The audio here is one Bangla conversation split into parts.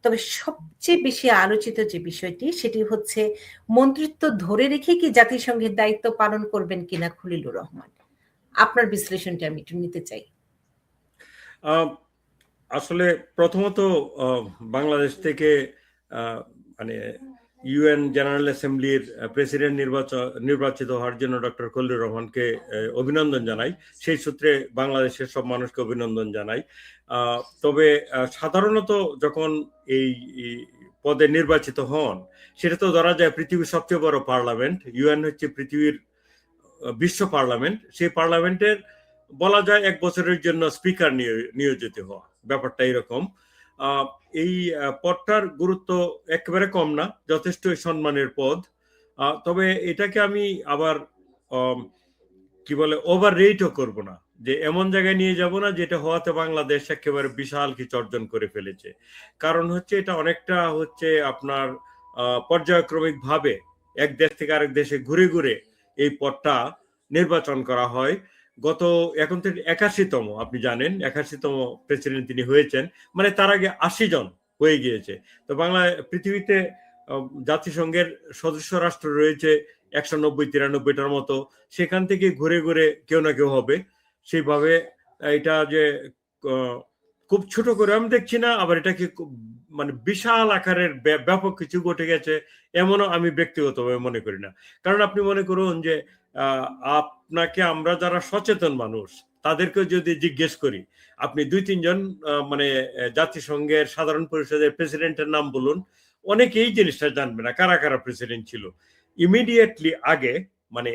তবে সবচেয়ে বেশি আলোচিত যে বিষয়টি সেটি হচ্ছে মন্ত্রিত্ব ধরে রেখে কি জাতিসংঘের দায়িত্ব পালন করবেন কিনা খলিলুর রহমান। আপনার বিশ্লেষণটা আমি একটু নিতে চাই। আসলে প্রথমত বাংলাদেশ থেকে মানে ইউএন জেনারেল অ্যাসেম্বলির প্রেসিডেন্ট নির্বাচিত হওয়ার জন্য ডক্টর খলিলুর রহমানকে অভিনন্দন জানাই। সেই সূত্রে বাংলাদেশের সব মানুষকে অভিনন্দন জানাই। তবে সাধারণত যখন এই পদে নির্বাচিত হন, সেটা তো ধরা যায় পৃথিবীর সবচেয়ে বড় পার্লামেন্ট। ইউএন হচ্ছে পৃথিবীর বিশ্ব পার্লামেন্ট। সেই পার্লামেন্টের বলা যায় 1 বছরের জন্য স্পিকার নিয়োজিত হওয়া, ব্যাপারটা এরকম। এই পদটার গুরুত্ব একেবারে কম না, যথেষ্ট সম্মানের পদ। তবে এটাকে আমি আবার কি বলে ওভার রেটও করব না, যে এমন জায়গায় নিয়ে যাব না যেটা হওয়াতে বাংলাদেশ একেবারে বিশাল কিছু অর্জন করে ফেলেছে। কারণ হচ্ছে এটা অনেকটা হচ্ছে আপনার পর্যায়ক্রমিক ভাবে এক দেশ থেকে আরেক দেশে ঘুরে ঘুরে এই পদটা নির্বাচন করা হয়। এখন থেকে 81তম, আপনি জানেন 81তম প্রেসিডেন্ট তিনি হয়েছেন, মানে তার আগে 80 জন হয়ে গিয়েছে। তো পৃথিবীতে জাতিসংঘের সদস্য রাষ্ট্র রয়েছে 190-93টার মতো, সেখান থেকে ঘুরে ঘুরে কেউ না কেউ হবে। সেইভাবে এটা যে খুব ছোট করে আমি দেখছি না, আবার এটাকে মানে বিশাল আকারের ব্যাপক কিছু ঘটে গেছে এমনও আমি ব্যক্তিগতভাবে মনে করি না। কারণ আপনি মনে করুন যে আপনাকে আমরা যারা সচেতন মানুষ তাদেরকে যদি জিজ্ঞেস করি, আপনি 2-3 জন মানে জাতিসংঘের সাধারণ পরিষদের প্রেসিডেন্টের নাম বলুন, অনেকে এই জিনিসটা জানবে না কারা কারা প্রেসিডেন্ট ছিল। ইমিডিয়েটলি আগে মানে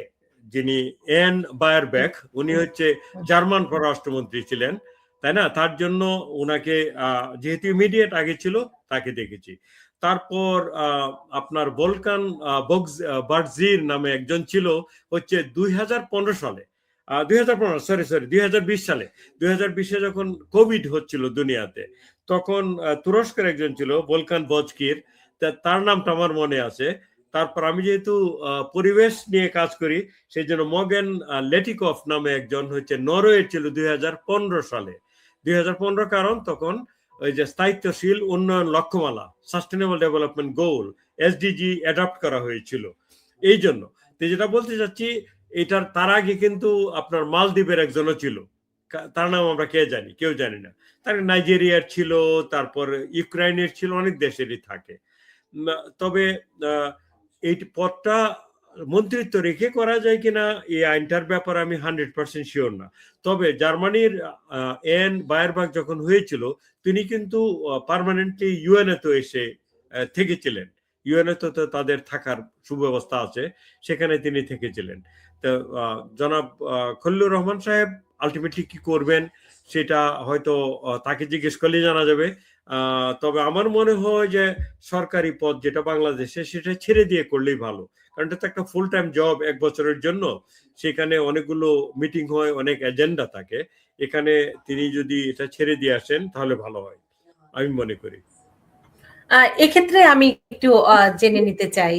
যিনি এন বায়ারব্যাক, উনি হচ্ছে জার্মান পররাষ্ট্রমন্ত্রী ছিলেন, তাই না? তার জন্য ওনাকে যেহেতু ইমিডিয়েট আগে ছিল তাকে দেখেছি। তারপর আপনার ভলকান বার্জির নামে একজন ছিল হচ্ছে 2015 সালে, 2020 সালে 2020-এ যখন কোভিড হচ্ছিল দুনিয়াতে, তখন তুরস্কের একজন ছিল ভলকান বজকির, তার নামটা আমার মনে আছে। তারপর আমি যেহেতু পরিবেশ নিয়ে কাজ করি, সেই জন্য মগেন লেটিকফ নামে একজন হচ্ছে নরওয়ে ছিল 2015 সালে। 2015 কারণ তখন ওই যে স্থায়িত্বশীল উন্নয়ন লক্ষ্যমালা, sustainable development goal, SDG adopt করা হয়েছিল। এই জন্য তো যেটা বলতে চাচ্ছি, এটার তার আগে কিন্তু আপনার মালদ্বীপের একজনও ছিল, তার নাম আমরা কেউ জানি না। তার নাইজেরিয়ার ছিল, তারপর ইউক্রেনের ছিল, অনেক দেশেরই থাকে। তবে এই পদটা মন্ত্রিত্ব রেখে করা যায় কিনা এই আইনটার ব্যাপারে আমি 100% শিওর না। তবে জার্মানির এন বায়ারবার্গ যখন হয়েছিল, তিনি কিন্তু পার্মানেন্টলি ইউএনএ তো এসে থেকেছিলেন। ইউএনএ তো তাদের থাকার সুব্যবস্থা আছে, সেখানে তিনি থেকেছিলেন। তো জনাব খলিলুর রহমান সাহেব আলটিমেটলি কি করবেন সেটা হয়তো তাকে জিজ্ঞেস করলেই জানা যাবে। তবে আমার মনে হয় যে সরকারি পদ যেটা বাংলাদেশে, সেটা ছেড়ে দিয়ে করলেই ভালো। কারণ এটা তো একটা ফুল টাইম জব 1 বছরের জন্য, সেখানে অনেকগুলো মিটিং হয়, অনেক এজেন্ডা থাকে। এখানে তিনি যদি এটা ছেড়ে দিয়ে আসেন তাহলে ভালো হয় আমি মনে করি। এক্ষেত্রে আমি একটু জেনে নিতে চাই,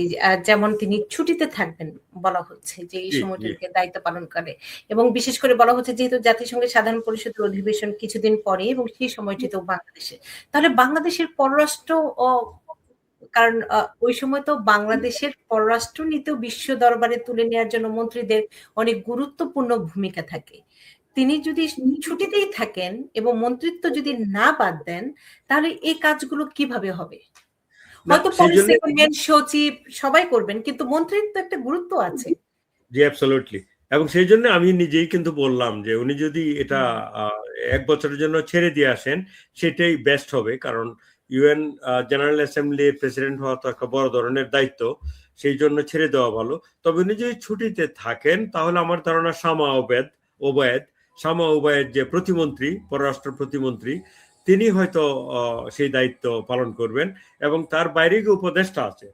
যেমন তিনি ছুটিতে থাকবেন বলা হচ্ছে যে এই সময়টিকে দায়িত্ব পালন করে, এবং বিশেষ করে বলা হচ্ছে যেহেতু জাতিসংঘের সাধারণ পরিষদের অধিবেশন কিছুদিন পরে এবং সেই সময়টিতেও বাংলাদেশে, তাহলে বাংলাদেশের পররাষ্ট্র কারণ ওই সময় তো বাংলাদেশের পররাষ্ট্র নীতিও বিশ্ব দরবারে তুলে নেওয়ার জন্য মন্ত্রীদের অনেক গুরুত্বপূর্ণ ভূমিকা থাকে। তিনি যদি ছুটিতেই থাকেন এবং মন্ত্রিত্ব যদি না বাদ দেন, তাহলে এই কাজগুলো কিভাবে হবে? হয়তো সেকেন্ড সচিব সবাই করবেন, কিন্তু মন্ত্রিত্ব একটা গুরুত্ব আছে। জি, অ্যাবসলিউটলি। এবং সেই জন্য আমি নিজেই কিন্তু বললাম যে উনি যদি এটা 1 বছরের জন্য ছেড়ে দিয়ে আসেন, সেটাই বেস্ট হবে। কারণ ইউএন জেনারেল অ্যাসেম্বলির প্রেসিডেন্ট হওয়া তো একটা বড় ধরনের দায়িত্ব, সেই জন্য ছেড়ে দেওয়া ভালো। তবে উনি যদি ছুটিতে থাকেন, তাহলে আমার ধারণা শামা ওবায়েদ যে প্রতিমন্ত্রী, পররাষ্ট্র প্রতিমন্ত্রী, তিনি হয়তো সেই দায়িত্ব পালন করবেন। এবং তার বাইরে উপদেষ্টা আছে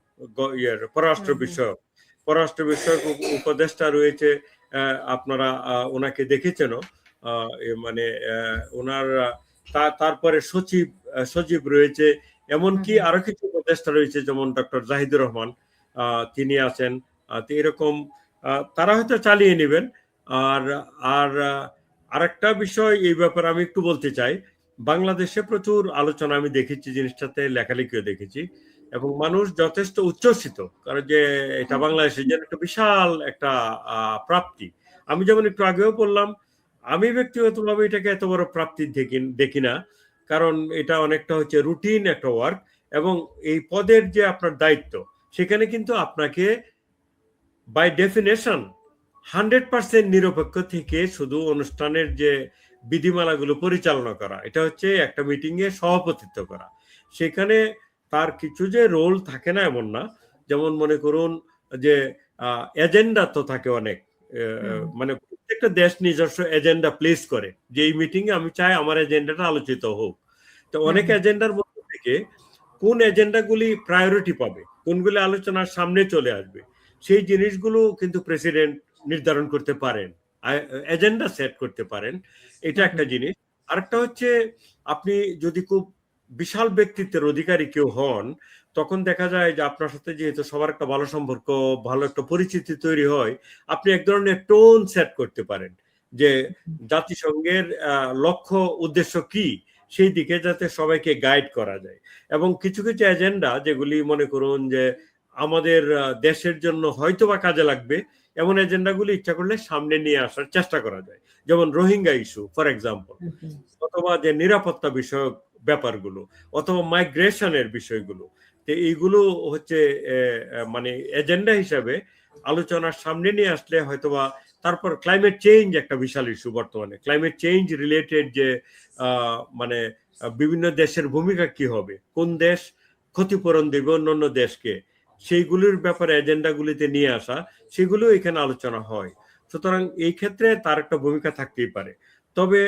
পররাষ্ট্র বিষয়ক উপদেষ্টা রয়েছে। আপনারা ওনাকে দেখেছেন, মানে ওনার তারপরে সচিব রয়েছে, এমনকি আরো কিছু উপদেষ্টা রয়েছে, যেমন ডক্টর জাহিদুর রহমান, তিনি আছেন। এরকম তারা হয়তো চালিয়ে নেবেন। আর আরেকটা বিষয় এই ব্যাপারে আমি একটু বলতে চাই বাংলাদেশে প্রচুর আলোচনা আমি দেখেছি, জিনিসটাতে লেখালেখিও দেখেছি, এবং মানুষ যথেষ্ট উচ্ছ্বসিত, কারণ যে এটা বাংলাদেশের জন্য একটা বিশাল একটা প্রাপ্তি। আমি যেমন একটু আগেও বললাম, আমি ব্যক্তিগতভাবে এটাকে এত বড় প্রাপ্তি দেখি না, কারণ এটা অনেকটা হচ্ছে রুটিন একটা ওয়ার্ক, এবং এই পদের যে আপনার দায়িত্ব, সেখানে কিন্তু আপনাকে বাই ডেফিনেশন 100% নিরপেক্ষ থেকে শুধু অনুষ্ঠানের যে বিধিমালাগুলো পরিচালনা করা, এটা হচ্ছে একটা মিটিং এ সভাপতিত্ব করা। সেখানে তার কিছু যে রোল থাকে না এমন না, যেমন মনে করুন যে এজেন্ডা তো থাকে অনেক, মানে প্রত্যেকটা দেশ নিজস্ব এজেন্ডা প্লেস করে, যে এই মিটিং এ আমি চাই আমার এজেন্ডাটা আলোচিত হোক। তো অনেক এজেন্ডার মধ্যে থেকে কোন এজেন্ডাগুলি প্রায়োরিটি পাবে, কোনগুলি আলোচনার সামনে চলে আসবে, সেই জিনিসগুলো কিন্তু প্রেসিডেন্ট নির্ধারণ করতে পারেন, এজেন্ডা সেট করতে পারেন। এটা একটা জিনিস। আরেকটা হচ্ছে, আপনি যদি খুব বিশাল ব্যক্তিত্বের অধিকারী কেউ হন, তখন দেখা যায় যে আপনার সাথে যেহেতু সবার একটা ভালো সম্পর্ক, ভালো একটা পরিচিতি তৈরি হয়, আপনি এক ধরনের টোন সেট করতে পারেন যে জাতিসংঘের লক্ষ্য উদ্দেশ্য কি, সেই দিকে যাতে সবাইকে গাইড করা যায়। এবং কিছু কিছু এজেন্ডা যেগুলি মনে করুন যে আমাদের দেশের জন্য হয়তোবা কাজে লাগবে, এমন এজেন্ডাগুলি ইচ্ছা করলে সামনে নিয়ে আসার চেষ্টা করা যায়, যেমন রোহিঙ্গা ইস্যু ফর এক্সাম্পল, অথবা যে নিরাপত্তা বিষয়ক ব্যাপারগুলো, অথবা মাইগ্রেশনের বিষয়গুলো। তো এইগুলো হচ্ছে মানে এজেন্ডা হিসাবে আলোচনার সামনে নিয়ে আসলে হয়তোবা। তারপর ক্লাইমেট চেঞ্জ একটা বিশাল ইস্যু বর্তমানে, ক্লাইমেট চেঞ্জ রিলেটেড যে মানে বিভিন্ন দেশের ভূমিকা কি হবে, কোন দেশ ক্ষতিপূরণ দেবে অন্যান্য দেশকে, সেইগুলির ব্যাপারে এজেন্ডাগুলিতে নিয়ে আসা, সেগুলো এখানে আলোচনা হয়। সুতরাং এই ক্ষেত্রে তার একটা ভূমিকা থাকতেই পারে। তবে